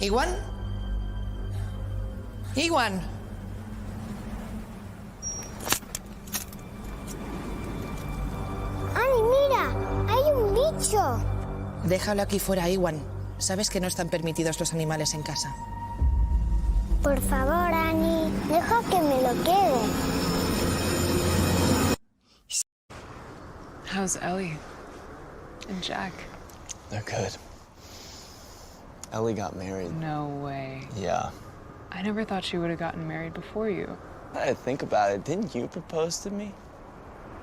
¿Iwan? ¡Iwan! ¡Ay, mira! ¡Hay un bicho! Déjalo aquí fuera, Iwan. Sabes que no están permitidos los animales en casa. Por favor, Annie, deja que me lo quede. How's Ellie and Jack? They're good. Ellie got married. No way. Yeah. I never thought she would have gotten married before you. I think about it. Didn't you propose to me?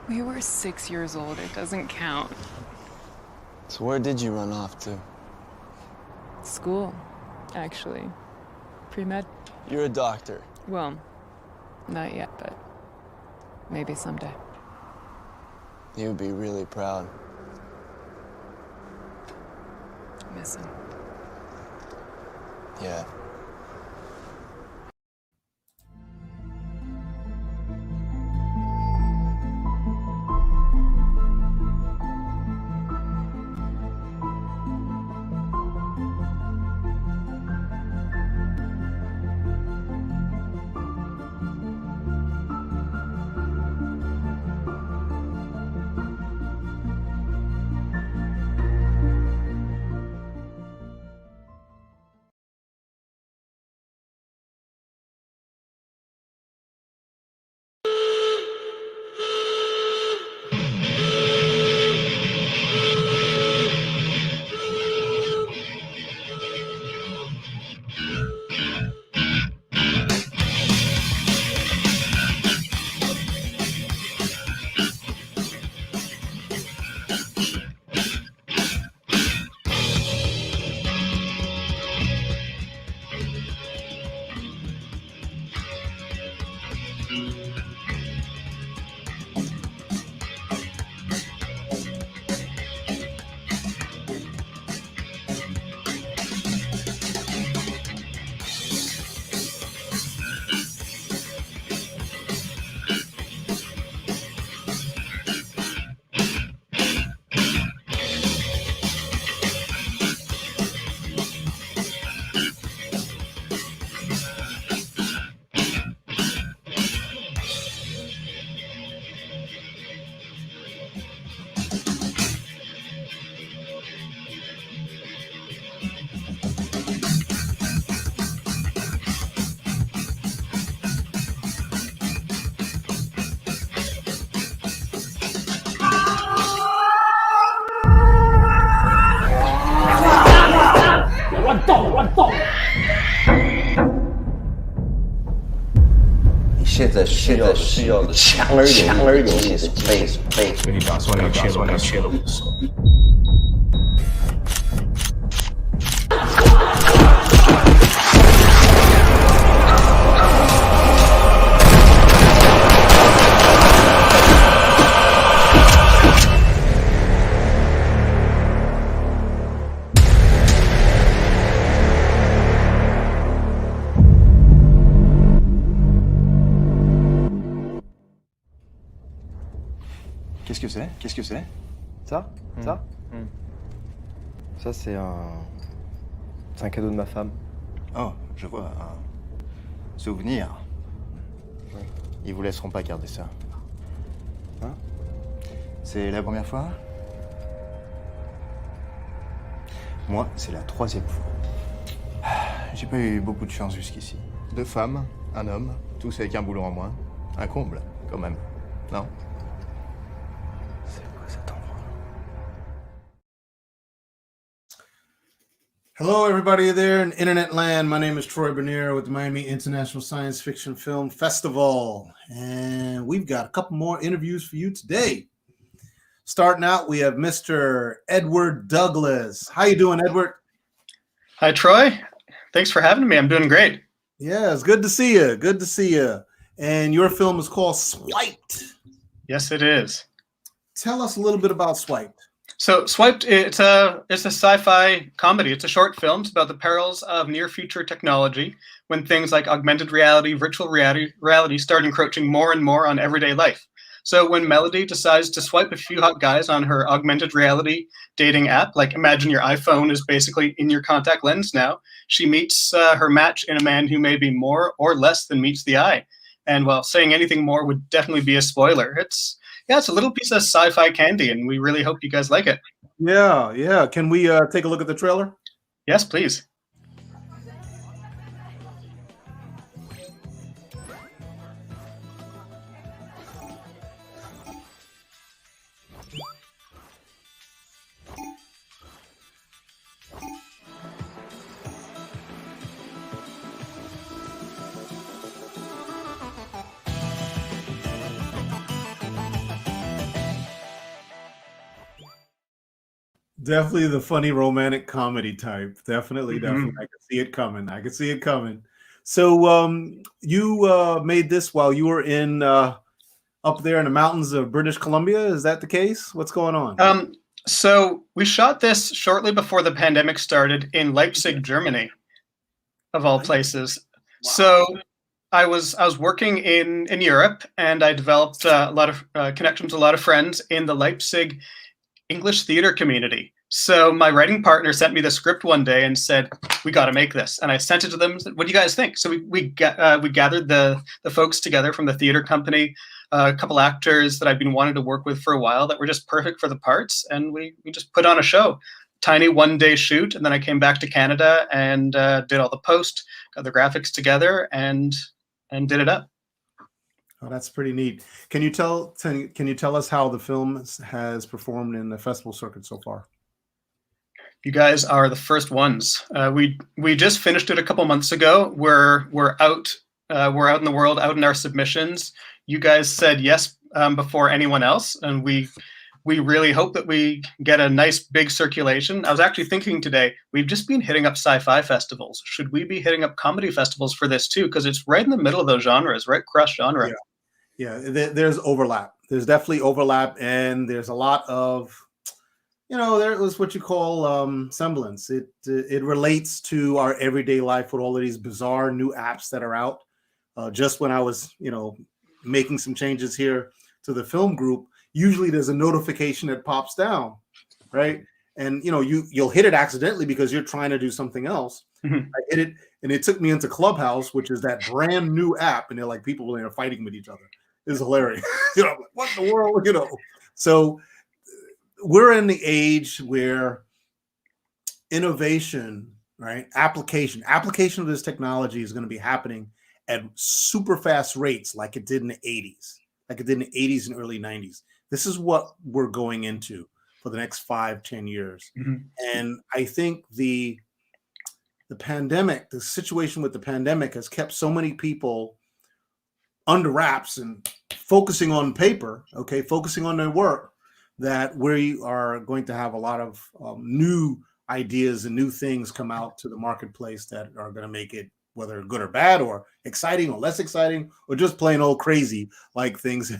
We were 6 years old. It doesn't count. So where did you run off to? School, actually. Pre-med. You're a doctor. Well, not yet, but maybe someday. You'd be really proud. Miss him. Yeah.现在需要的强而有力的背。你打算要切了我的手？Qu'est-ce que c'est Ça Ça Ça, c'est un cadeau de ma femme. Oh, je vois. Un souvenir. Oui. Ils vous laisseront pas garder ça. Hein? C'est la première fois? Moi, c'est la 3e fois. J'ai pas eu beaucoup de chance jusqu'ici. 2 femmes, un homme, tous avec un boulot en moins. Un comble, quand même. Non? C'est quoi cet endroit? Hello, everybody there in internet land. My name is Troy Bernier with the Miami International Science Fiction Film Festival. And we've got a couple more interviews for you today. Starting out, we have Mr. Edward Douglas. How you doing, Edward? Hi, Troy. Thanks for having me. I'm doing great. Yeah, it's good to see you. Good to see you. And your film is called Swiped. Yes, it is. Tell us a little bit about Swiped. So Swiped, it's a sci-fi comedy. It's a short film. It's about the perils of near-future technology when things like augmented reality, virtual reality start encroaching more and more on everyday life. So when Melody decides to swipe a few hot guys on her augmented reality dating app, like imagine your iPhone is basically in your contact lens now, she meets her match in a man who may be more or less than meets the eye. And while saying anything more would definitely be a spoiler, it's a little piece of sci-fi candy, and we really hope you guys like it. Yeah. Can we take a look at the trailer? Yes, please. Definitely the funny romantic comedy type. Definitely. I can see it coming. So you made this while you were in up there in the mountains of British Columbia. Is that the case? What's going on? So we shot this shortly before the pandemic started in Leipzig, Germany, of all places. Wow. So I was working in Europe, and I developed a lot of connections, a lot of friends in the Leipzig English theater community. So my writing partner sent me the script one day and said, "We got to make this." And I sent it to them and said, "What do you guys think?" So we gathered the folks together from the theater company, a couple actors that I've been wanting to work with for a while that were just perfect for the parts, and we just put on a show. Tiny one-day shoot, and then I came back to Canada and did all the post, got the graphics together, and did it up. Oh, that's pretty neat. Can you tell us how the film has performed in the festival circuit so far? You guys are the first ones. We just finished it a couple months ago. We're out in the world, out in our submissions. You guys said yes before anyone else, and we really hope that we get a nice big circulation. I was actually thinking today, we've just been hitting up sci-fi festivals. Should we be hitting up comedy festivals for this too? Because it's right in the middle of those genres, right cross genre. Yeah, there's overlap. There's definitely overlap, and there's a lot of, there was what you call semblance. It relates to our everyday life with all of these bizarre new apps that are out. Just when I was, making some changes here to the film group, usually there's a notification that pops down, right? And you'll hit it accidentally because you're trying to do something else. I hit it, and it took me into Clubhouse, which is that brand new app, and they're like people are fighting with each other. It's hilarious. What in the world? So we're in the age where innovation, right? Application of this technology is going to be happening at super fast rates, like it did in the 80s, and early 90s. This is what we're going into for the next 5-10 years. And I think the pandemic, the situation with the pandemic has kept so many people under wraps and focusing on paper, focusing on their work, that we are going to have a lot of new ideas and new things come out to the marketplace that are going to make it, whether good or bad, or exciting or less exciting, or just plain old crazy like things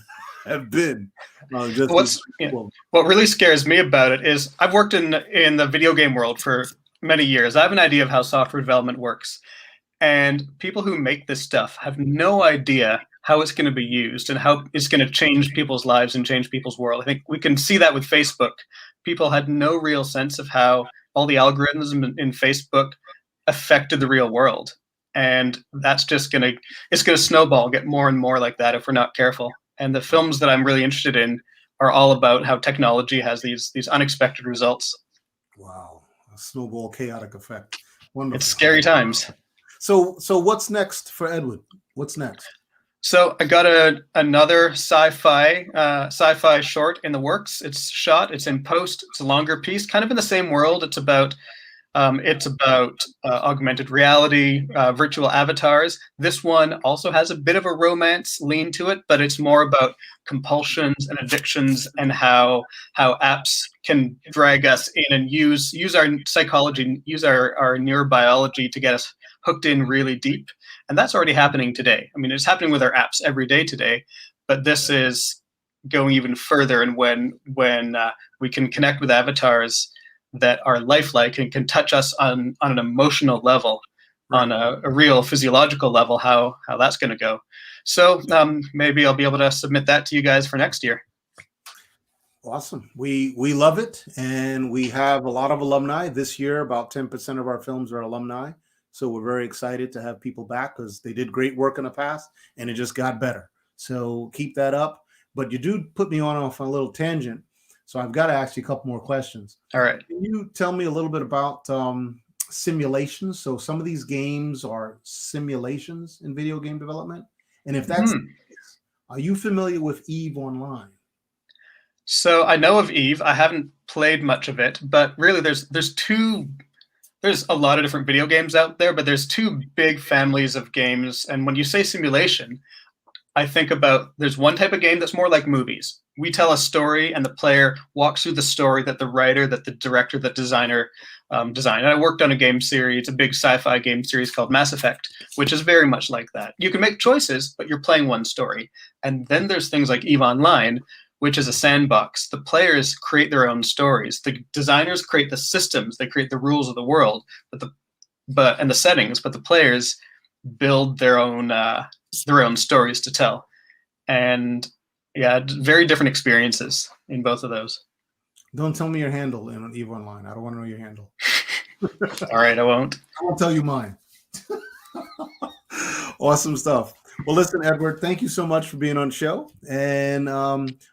have been. What really scares me about it is I've worked in the video game world for many years. I have an idea of how software development works, and people who make this stuff have no idea how it's going to be used and how it's going to change people's lives and change people's world. I think we can see that with Facebook. People had no real sense of how all the algorithms in Facebook affected the real world. And that's just it's going to snowball, get more and more like that if we're not careful. And the films that I'm really interested in are all about how technology has these unexpected results. Wow. A snowball chaotic effect. Wonderful. It's scary times. So what's next for Edward? What's next? So I got another sci-fi short in the works. It's shot, it's in post, it's a longer piece, kind of in the same world. It's about augmented reality, virtual avatars. This one also has a bit of a romance lean to it, but it's more about compulsions and addictions and how apps can drag us in and use our psychology, use our neurobiology to get us hooked in really deep. And that's already happening today. I mean, it's happening with our apps every day today, but this is going even further. And when we can connect with avatars that are lifelike and can touch us on an emotional level, on a real physiological level how that's going to go. So maybe I'll be able to submit that to you guys for next year. Awesome. We love it, and we have a lot of alumni this year. About 10% of our films are alumni, so we're very excited to have people back because they did great work in the past, and it just got better. So keep that up. But you do put me on a little tangent, so I've got to ask you a couple more questions. All right. Can you tell me a little bit about simulations? So some of these games are simulations in video game development, and if that's the case, are you familiar with EVE Online? So I know of EVE. I haven't played much of it, but really there's a lot of different video games out there, but there's two big families of games. And when you say simulation, I think about there's one type of game that's more like movies. We tell a story and the player walks through the story that the writer, that the director, the designer designed. And I worked on a game series, a big sci-fi game series called Mass Effect, which is very much like that. You can make choices, but you're playing one story. And then there's things like EVE Online, which is a sandbox. The players create their own stories. The designers create the systems. They create the rules of the world, and the settings. But the players build their own stories to tell. And yeah, very different experiences in both of those. Don't tell me your handle in EVE Online. I don't want to know your handle. All right, I won't. I won't tell you mine. Awesome stuff. Well, listen, Edward, thank you so much for being on the show. And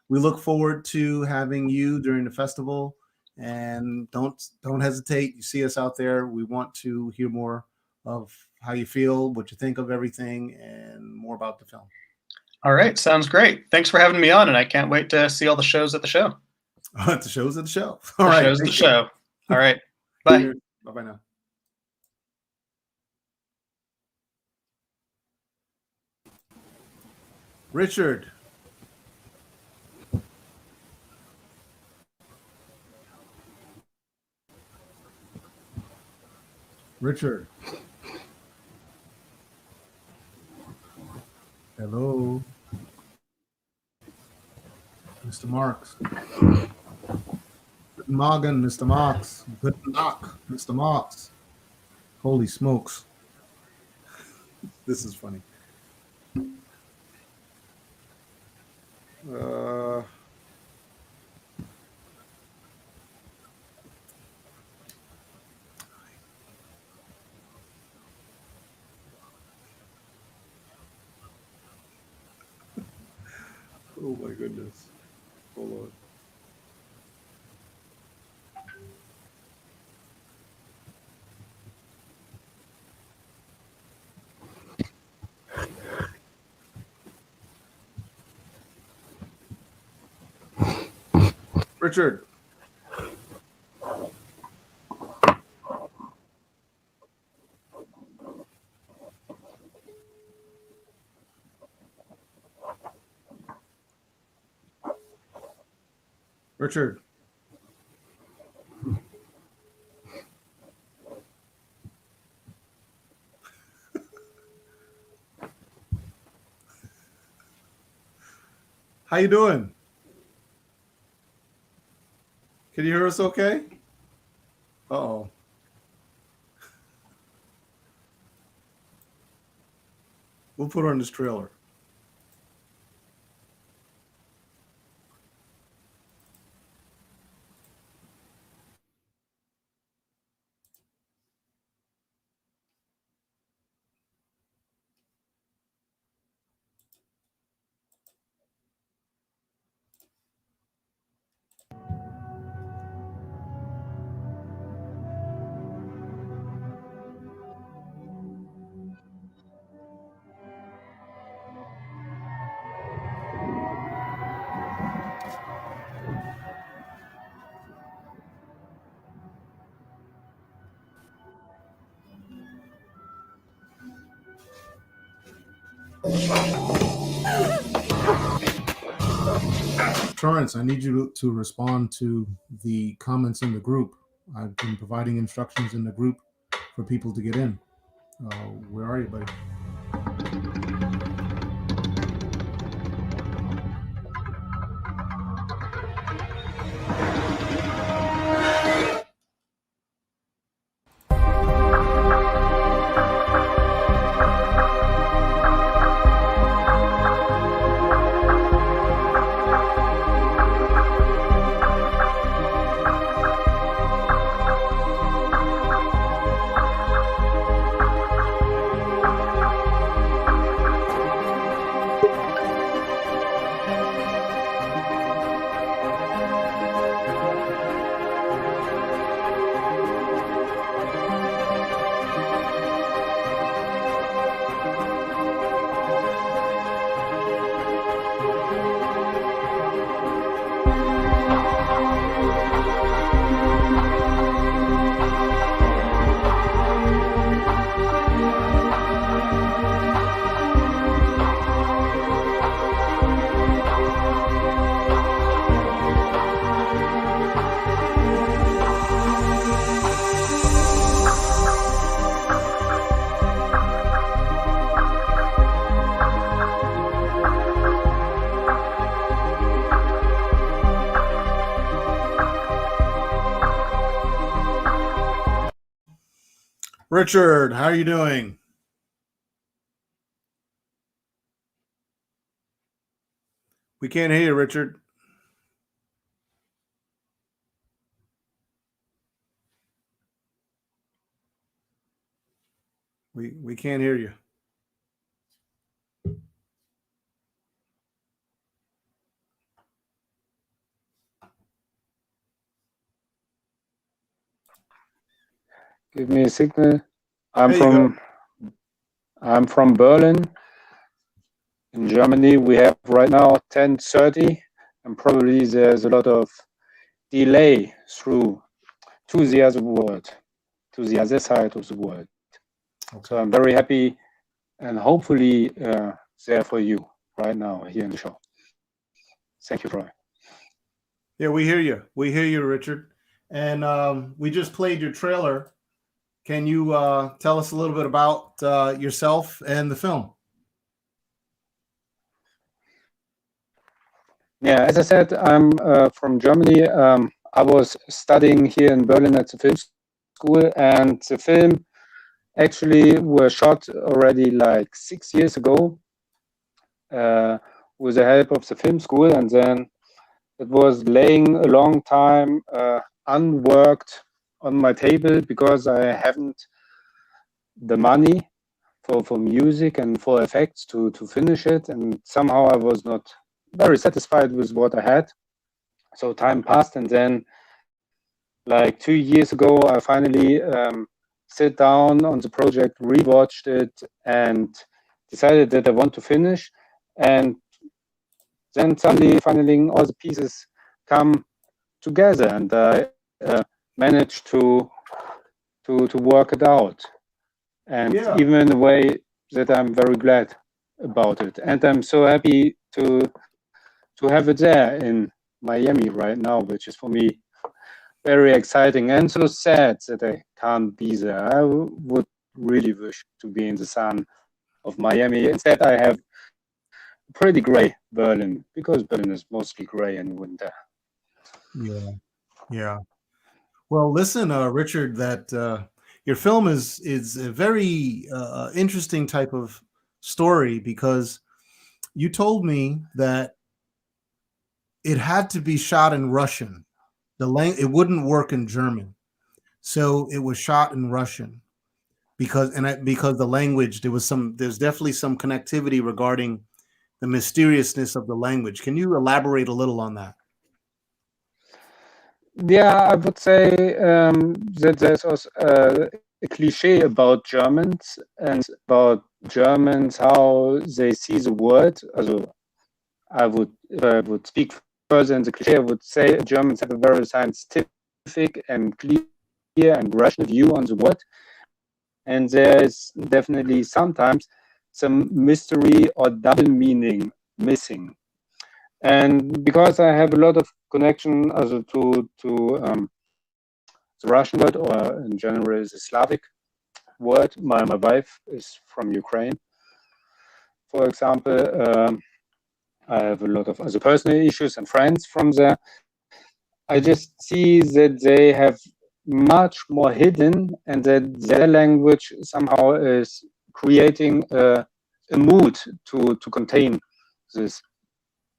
we look forward to having you during the festival. And don't hesitate. You see us out there. We want to hear more of how you feel, what you think of everything, and more about the film. All right. Sounds great. Thanks for having me on. And I can't wait to see all the shows at the show. The shows at the show. All right. Shows at the show. All right. Bye. Bye-bye now. Richard. Richard. Hello. Mr. Marx. Guten Morgen, Mr. Marx. Guten Tag, Mr. Marx. Holy smokes. This is funny. Oh my goodness. Hold on. Richard. Richard. How you doing? Can you hear us okay? Uh-oh. We'll put her in this trailer. Torrance, I need you to respond to the comments in the group. I've been providing instructions in the group for people to get in. Where are you, buddy? Richard, how are you doing? We can't hear you, Richard. We can't hear you. Give me a signal. I'm There you from Berlin. In Germany, we have right now 10:30, and probably there's a lot of delay through to the other world, to the other side of the world. Okay. So I'm very happy and hopefully there for you right now here in the show. Thank you, Troy. Yeah, we hear you. We hear you, Richard. And we just played your trailer. Can you tell us a little bit about yourself and the film? Yeah, as I said, I'm from Germany. I was studying here in Berlin at the film school, and the film actually was shot already like 6 years ago with the help of the film school, and then it was laying a long time unworked on my table because I haven't the money for music and for effects to finish it, and somehow I was not very satisfied with what I had. So time passed, and then like 2 years ago I finally sit down on the project, rewatched it, and decided that I want to finish. And then suddenly finally all the pieces come together, and I managed to work it out, and even in a way that I'm very glad about it. And I'm so happy to have it there in Miami right now, which is for me very exciting, and so sad that I can't be there. I would really wish to be in the sun of Miami. Instead, I have pretty gray Berlin, because Berlin is mostly gray in winter. Yeah. Well, listen, Richard, that your film is a very interesting type of story, because you told me that it had to be shot in Russian. It wouldn't work in German, so it was shot in Russian because the language, there's definitely some connectivity regarding the mysteriousness of the language. Can you elaborate a little on that? Yeah, I would say that there's also a cliche about Germans and about Germans, how they see the world. Also, if I would speak further in the cliche, I would say Germans have a very scientific and clear and rational view on the world. And there is definitely sometimes some mystery or double meaning missing. And because I have a lot of connection also to the Russian word, or in general the Slavic word, my wife is from Ukraine, for example. I have a lot of other personal issues and friends from there. I just see that they have much more hidden, and that their language somehow is creating a mood to contain this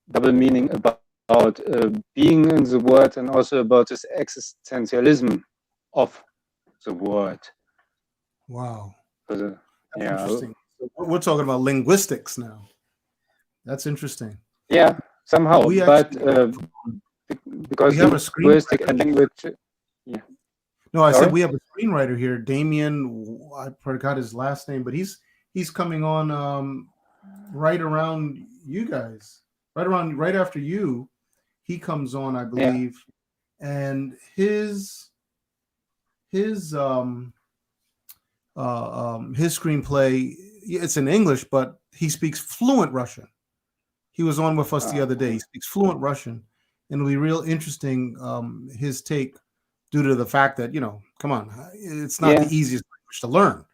double meaning about being in the world, and also about this existentialism of the word. Wow. That's interesting. We're talking about linguistics now. That's interesting. Yeah, somehow. But because we have a linguistic and language. Yeah. No, I said we have a screenwriter here, Damien. I forgot his last name, but he's coming on right around you guys, right after you. He comes on, I believe, and his screenplay, it's in English, but he speaks fluent Russian. He was on with us the other day. He speaks fluent Russian, and it'll be real interesting, his take, due to the fact that, come on, it's not the easiest language to learn.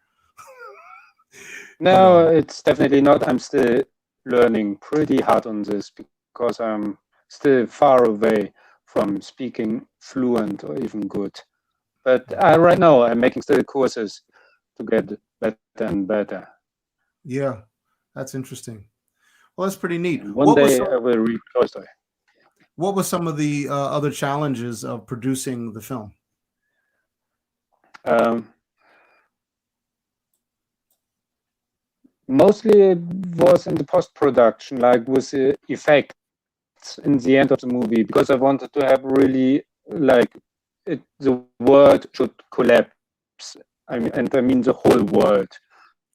No, it's definitely not. I'm still learning pretty hard on this, because I'm still far away from speaking fluent or even good. But right now I'm making still courses to get better and better. Yeah, that's interesting. Well, that's pretty neat. And one day I will read Tolstoy. What were some of the other challenges of producing the film? Mostly it was in the post-production, like with the effects in the end of the movie, because I wanted to have really like the world should collapse. I mean the whole world.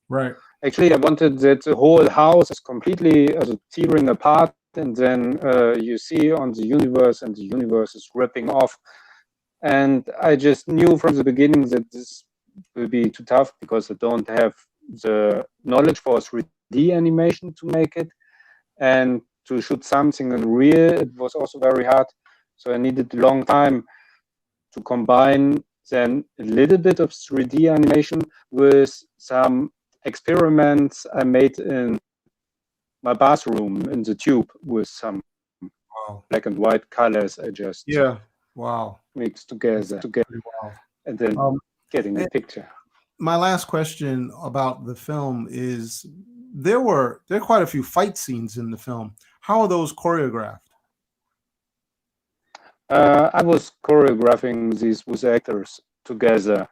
Right. Actually, I wanted that the whole house is completely tearing apart, and then you see on the universe, and the universe is ripping off. And I just knew from the beginning that this will be too tough because I don't have the knowledge for 3D animation to make it, and to shoot something in real, it was also very hard. So I needed a long time to combine then a little bit of 3D animation with some experiments I made in my bathroom in the tube with some black and white colors. I just mixed together, and then getting a picture. My last question about the film is: there are quite a few fight scenes in the film. How are those choreographed? I was choreographing these with actors together.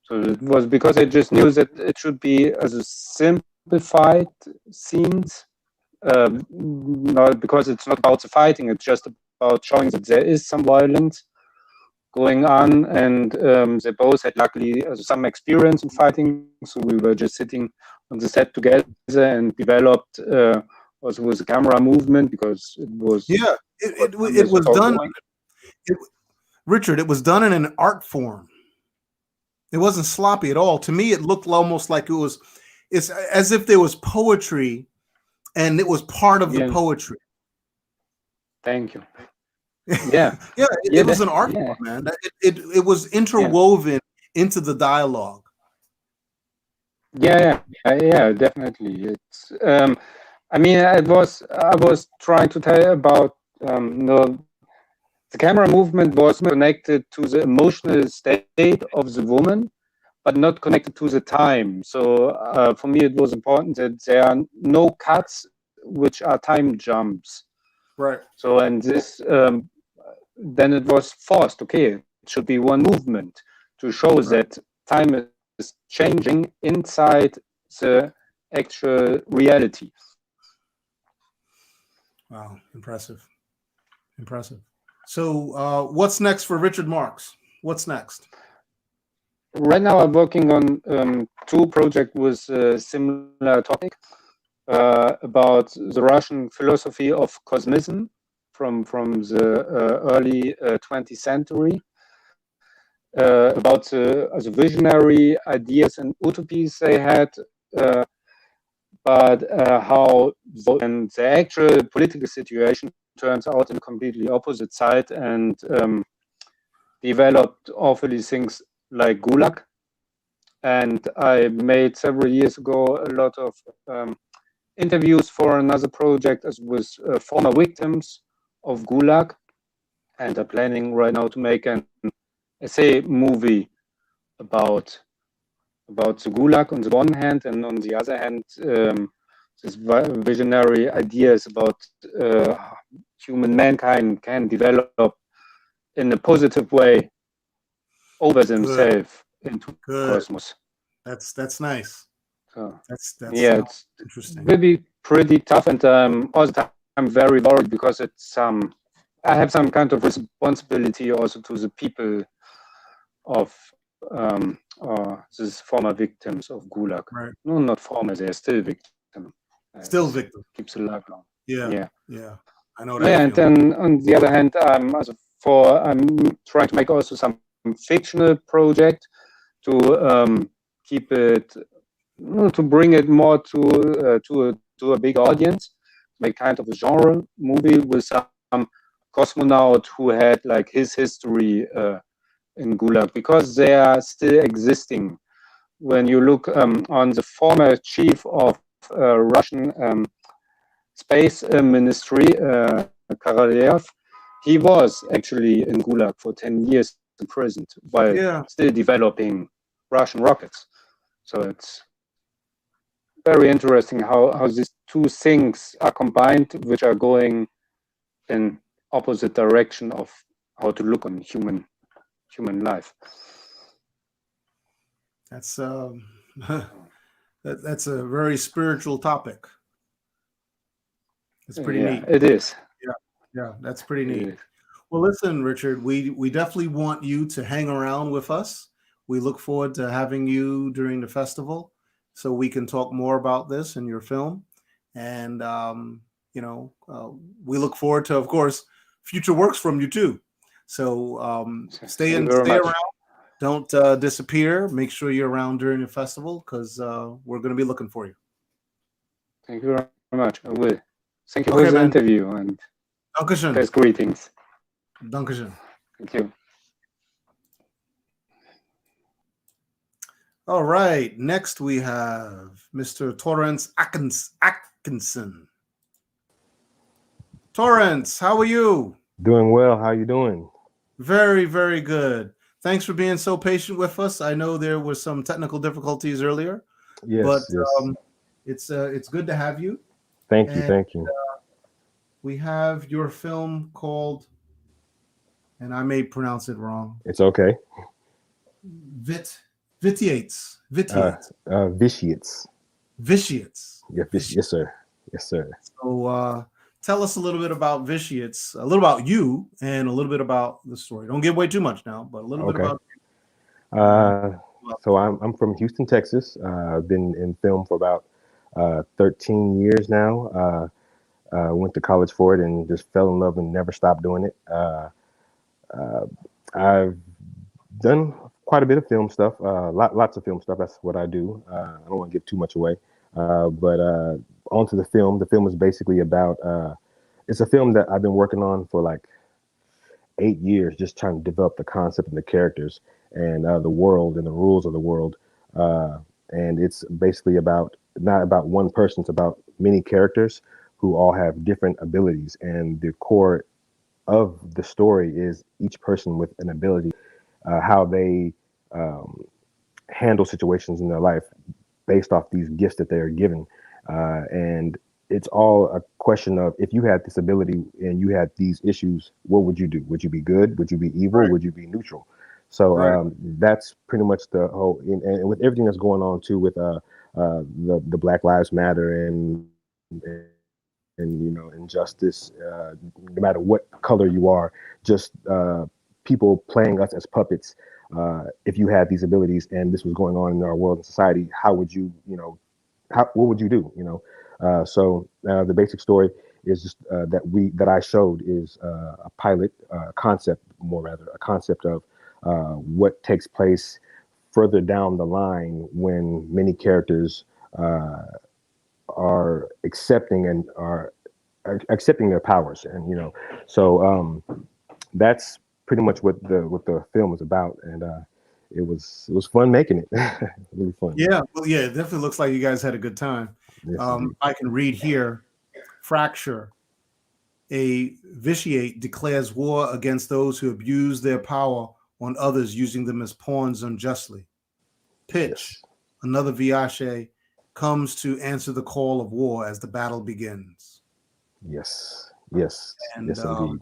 So it was because I just knew that it should be as a simplified scenes, not because it's not about the fighting, it's just about showing that there is some violence going on, and they both had luckily some experience in fighting, so we were just sitting on the set together and developed also with the camera movement, because it was it was done. Richard, it was done in an art form. It wasn't sloppy at all. To me, it looked almost like it's as if there was poetry, and it was part of the poetry. Thank you. Yeah, it was an art form, man. It was interwoven into the dialogue. Yeah, definitely. It's I mean, I was trying to tell you about the camera movement was connected to the emotional state of the woman, but not connected to the time. So for me, it was important that there are no cuts which are time jumps. Right. So, and this, then it was forced. Okay, it should be one movement to show that time is changing inside the actual reality. Wow, impressive. So, what's next for Richard Marx? What's next? Right now, I'm working on two projects with a similar topic about the Russian philosophy of cosmism from the early 20th century, about the visionary ideas and utopies they had, but how and the actual political situation turns out in a completely opposite side, and developed awfully things like Gulag. And I made several years ago a lot of interviews for another project as with former victims of Gulag, and I'm planning right now to make an essay movie about the Gulag on the one hand, and on the other hand, this visionary ideas about human mankind can develop in a positive way over themselves into cosmos. That's nice. So, that's it's interesting. It will be pretty tough, and all the time I'm very worried because it's I have some kind of responsibility also to the people of these former victims of Gulag. Right. No, not former; they're still victims. Still victims. Keeps alive long. Yeah. I know that. Yeah, and then on the other hand, I'm trying to make also some fictional project to keep it, to bring it more to a big audience, make kind of a genre movie with some cosmonaut who had like his history in Gulag, because they are still existing. When you look on the former chief of Russian space ministry, Korolev, he was actually in Gulag for 10 years imprisoned while still developing Russian rockets. So it's very interesting how these two things are combined, which are going in opposite direction of how to look on human life. That's that's a very spiritual topic. It's pretty neat. It is. Yeah, that's pretty neat. Well, listen, Richard, we definitely want you to hang around with us. We look forward to having you during the festival so we can talk more about this and your film. And, we look forward to, of course, future works from you too. So stay around. Don't disappear. Make sure you're around during the festival because we're going to be looking for you. Thank you very much. I will. Thank you for the interview and best greetings. Dankeschön. Thank you. All right. Next, we have Mr. Torrance Atkinson. Torrance, how are you? Doing well. How you doing? Very, very good. Thanks for being so patient with us. I know there were some technical difficulties earlier. Yes, but yes. It's good to have you. Thank you. We have your film called, and I may pronounce it wrong. It's okay. Vitiates. Vitiates. Yes, sir. Yes, sir. So tell us a little bit about Vitiates, a little about you, and a little bit about the story. Don't give away too much now, but a little bit about you. So I'm from Houston, Texas. I've been in film for about 13 years now. Went to college for it and just fell in love and never stopped doing it. I've done quite a bit of film stuff, lots of film stuff. That's what I do. I don't want to give too much away, but onto the film. The film is basically about, it's a film that I've been working on for like 8 years, just trying to develop the concept and the characters and the world and the rules of the world. And it's basically not about one person, it's about many characters who all have different abilities. And the core of the story is each person with an ability, how they handle situations in their life based off these gifts that they are given. And it's all a question of, if you had this ability and you had these issues, what would you do? Would you be good? Would you be evil? Right. Would you be neutral? So that's pretty much the whole, and with everything that's going on too with the Black Lives Matter and injustice, no matter what color you are, just people playing us as puppets. If you had these abilities and this was going on in our world and society, how would you, what would you do? So the basic story is just that I showed is a pilot concept, a concept of what takes place further down the line when many characters are accepting and are accepting their powers, and so that's pretty much what the film is about, and it was fun making it. Really fun. Yeah, well, yeah, it definitely looks like you guys had a good time. Yes, I can read here: fracture. A vitiate declares war against those who abuse their power on others, using them as pawns unjustly. Pitch, another viace, comes to answer the call of war as the battle begins. Yes, and indeed.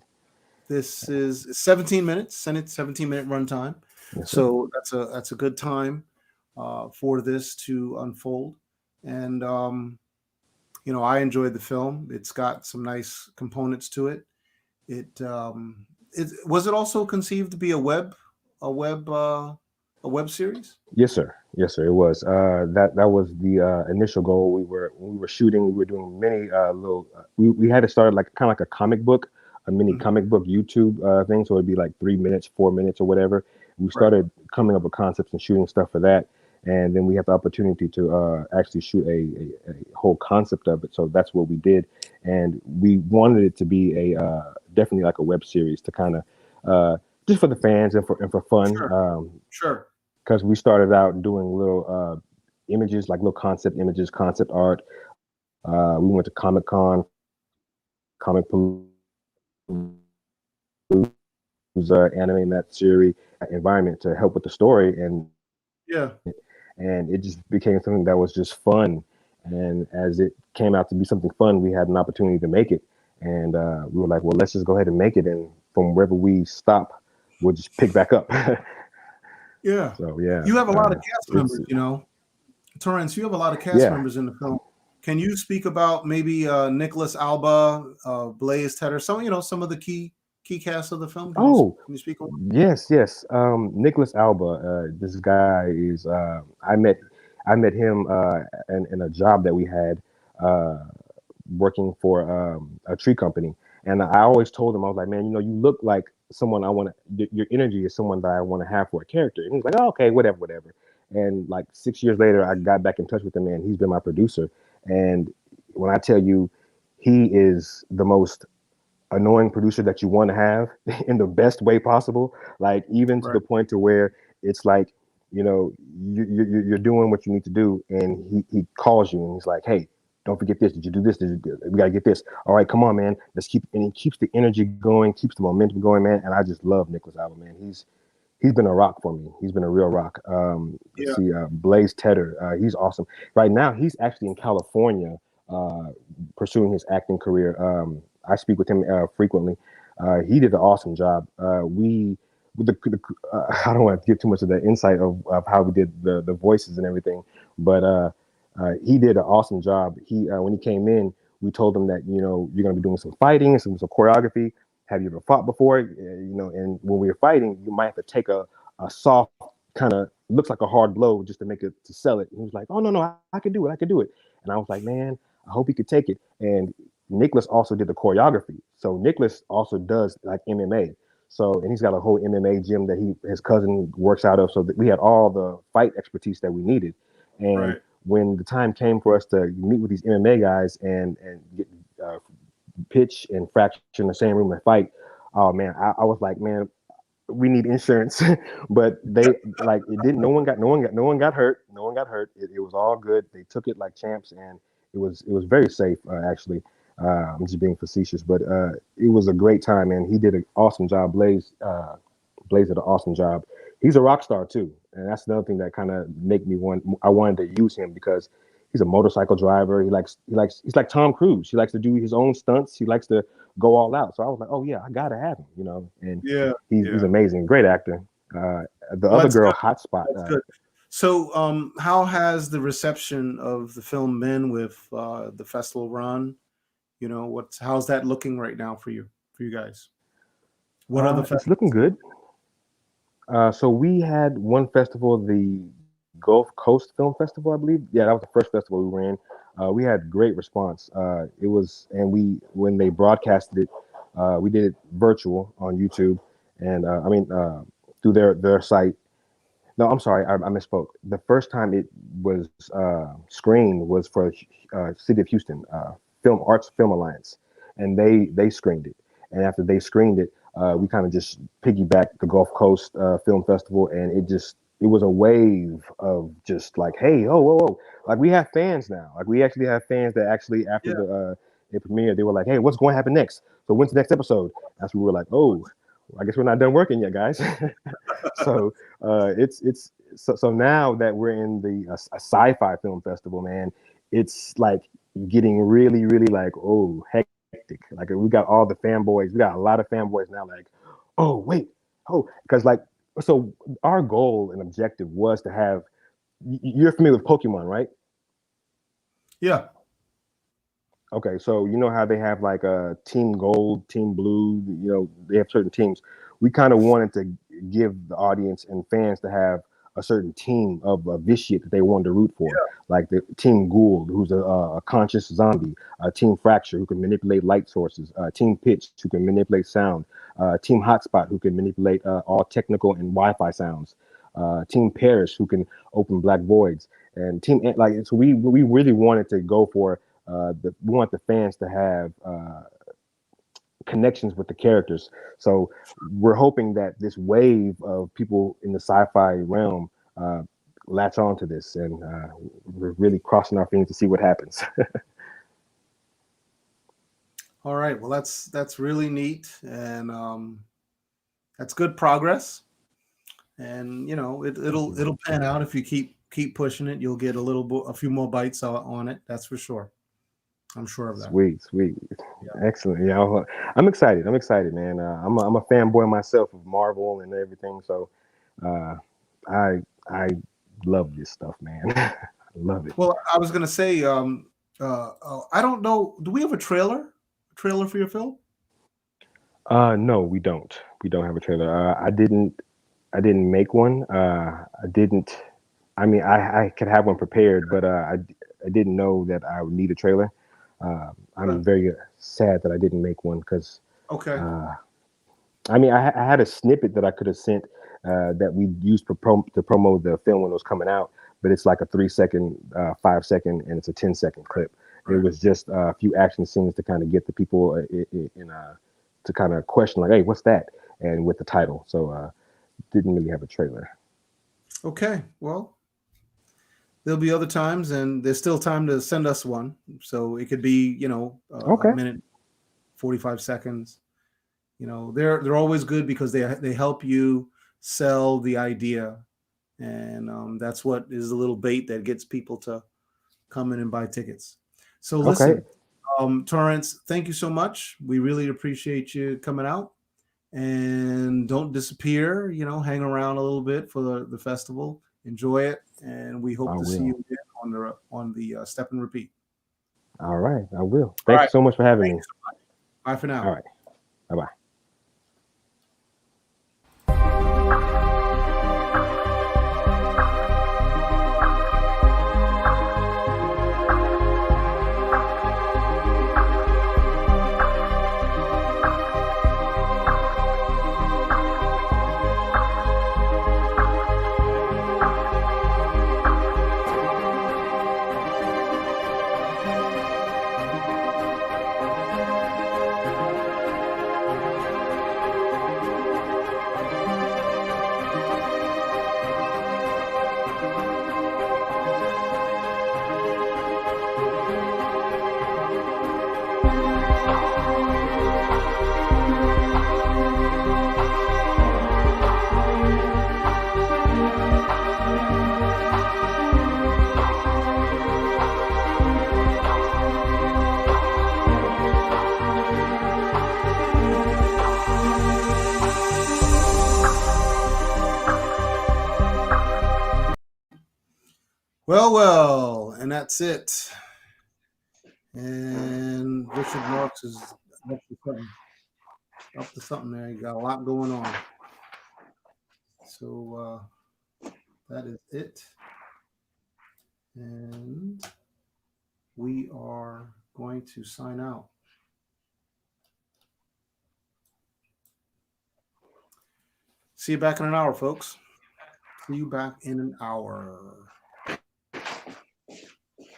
This is 17 minutes, 17-minute runtime. Yes, so that's a good time for this to unfold. And I enjoyed the film. It's got some nice components to it. It was it also conceived to be a web series? Yes, sir. It was. That was the initial goal. When we were shooting, we were doing many little. We had to start like kind of like a comic book, a mini comic book YouTube thing. So it'd be like 3 minutes, 4 minutes, or whatever. We started coming up with concepts and shooting stuff for that, and then we had the opportunity to actually shoot a whole concept of it. So that's what we did, and we wanted it to be a definitely like a web series to kind of just for the fans and for fun. Sure. Because we started out doing little images, like little concept images, concept art. We went to Comic-Con, Comic Palooza, animating that series environment to help with the story. And Yeah. And it just became something that was just fun. And as it came out to be something fun, we had an opportunity to make it. And we were like, well, let's just go ahead and make it. And from wherever we stop, we'll just pick back up. Yeah. So, yeah. You have a lot of cast members, you know. Torrance, you have a lot of cast members in the film. Can you speak about maybe Nicholas Alba, Blaze Tedder, some of the key cast of the film? Can you speak on? Yes. Nicholas Alba, this guy is I met him in a job that we had working for a tree company, and I always told him, I was like, man, you look like someone I want to. Your energy is someone that I want to have for a character. And he's like, oh, okay, whatever. And like 6 years later, I got back in touch with him, and he's been my producer. And when I tell you, he is the most annoying producer that you want to have in the best way possible. Like even to the point to where it's like, you're doing what you need to do, and he calls you and he's like, hey, don't forget this. Did you do this? We gotta get this. All right, come on, man. Let's keep. And he keeps the energy going, keeps the momentum going, man. And I just love Nicholas Alba, man. He's been a rock for me. He's been a real rock. Let's see, Blaze Tedder. He's awesome. Right now, he's actually in California pursuing his acting career. I speak with him frequently. He did an awesome job. I don't want to give too much of the insight of how we did the voices and everything, but he did an awesome job. When he came in, we told him that you're going to be doing some fighting, some choreography. Have you ever fought before? And when we were fighting, you might have to take a soft kind of looks like a hard blow just to sell it. And he was like, oh no, I can do it. And I was like, man, I hope he could take it. And Nicholas also did the choreography. So Nicholas also does like MMA. So, and he's got a whole MMA gym that his cousin works out of. So that we had all the fight expertise that we needed. And when the time came for us to meet with these MMA guys and get pitch and fracture in the same room and fight, oh man, I was like, man, we need insurance. But they like it didn't. No one got hurt. It was all good. They took it like champs, and it was very safe actually. I'm just being facetious, but it was a great time, and he did an awesome job. Blaze did an awesome job. He's a rock star too, and that's another thing that kind of make me I wanted to use him because he's a motorcycle driver. He's like Tom Cruise. He likes to do his own stunts. He likes to go all out. So I was like, oh yeah, I gotta have him, And he's amazing, great actor. The other girl, Hotspot. That's good. So, how has the reception of the film been with the festival run? How's that looking right now for you guys? What other festivals? It's looking good. So we had one festival, the Gulf Coast Film Festival, I believe. Yeah, that was the first festival we were in. We had great response. When they broadcasted it, we did it virtual on YouTube, and through their site. No, I'm sorry, I misspoke. The first time it was screened was for City of Houston, Arts Film Alliance, and they screened it. And after they screened it, we kind of just piggybacked the Gulf Coast Film Festival, and it was a wave of just like, hey, whoa. Like we have fans now. Like we actually have fans that actually after the premiere, they were like, hey, what's going to happen next? So when's the next episode? That's when we were like, oh, I guess we're not done working yet, guys. So so now that we're in the a sci-fi film festival, man, it's like getting really, really like, oh, hectic. Like we got all the fanboys. We got a lot of fanboys now. Like, oh, wait, because like, so our goal and objective was to have. You're familiar with Pokemon, right? Yeah. Okay, so you know how they have like a Team Gold, Team Blue. They have certain teams. We kind of wanted to give the audience and fans to have a certain team of vitiate that they wanted to root for, like the Team Gould, who's a conscious zombie, Team Fracture, who can manipulate light sources, Team Pitch, who can manipulate sound, Team Hotspot, who can manipulate all technical and Wi-Fi sounds, Team Paris, who can open black voids, and Team so we really wanted to go for we want the fans to have connections with the characters. So we're hoping that this wave of people in the sci-fi realm latch on to this, and we're really crossing our fingers to see what happens. All right, well that's really neat, and that's good progress. and you know it'll pan out if you keep pushing it. You'll get a few more bites on it. That's for sure. I'm sure of that. Sweet. Excellent. Yeah, I'm excited. Man. I'm a fanboy myself of Marvel and everything. So, I love this stuff, man. I love it. Well, I was gonna say, I don't know. Do we have a trailer for your film? No, we don't. We don't have a trailer. I didn't make one. I mean, I could have one prepared, but I didn't know that I would need a trailer. I'm very sad that I didn't make one because. Okay. I mean, I had a snippet that I could have sent that we used to promo the film when it was coming out, but it's like a 3 second, 5 second, and it's a 10-second clip. Right. It was just a few action scenes to kind of get the people to kind of question, like, hey, what's that? And with the title. So didn't really have a trailer. Okay. Well, there'll be other times, and there's still time to send us one. So it could be, a minute, 45 seconds. You know, they're always good because they help you sell the idea, and that's what is the little bait that gets people to come in and buy tickets. So listen, Torrance, thank you so much. We really appreciate you coming out, and don't disappear. You know, hang around a little bit for the festival. Enjoy it, and we hope to see you again on the Step and Repeat. All right, I will. Thank you so much for having me. So bye for now. All right, bye-bye. Well, and that's it. And Richard Marx is up to something there. You got a lot going on. So that is it. And we are going to sign out. See you back in an hour, folks. See you back in an hour.